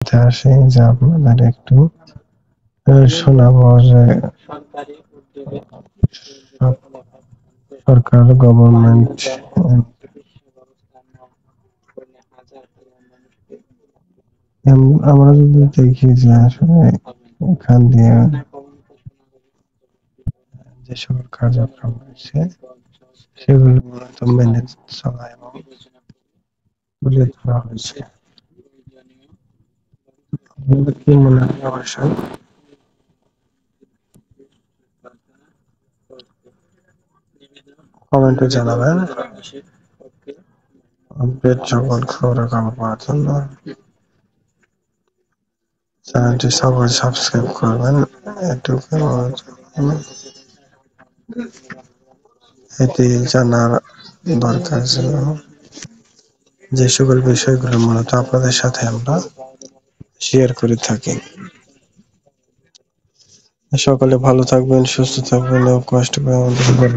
জানাতে আসি যে আপনাদের একটু শোনাবো যে সরকার গভর্নমেন্ট আমরা যদি দেখি যে আসলে এখান দিয়ে যে সকল কার্যক্রম রয়েছে সেগুলো মূলত মেনে চলা এবং তুলে ধরা হয়েছে। আপনাদের কি মনে হয় অবশ্যই কমেন্টে জানাবেন। আপডেট সকল খবরাখবর পাওয়ার জন্য চ্যানেলটি সবাই সাবস্ক্রাইব করবেন। এটুকু এটি জানার দরকার ছিল যে সকল বিষয়গুলো মূলত আপনাদের সাথে আমরা শেয়ার করে থাকি। সকলে ভালো থাকবেন, সুস্থ থাকবেন এবং কষ্ট করে আমাদের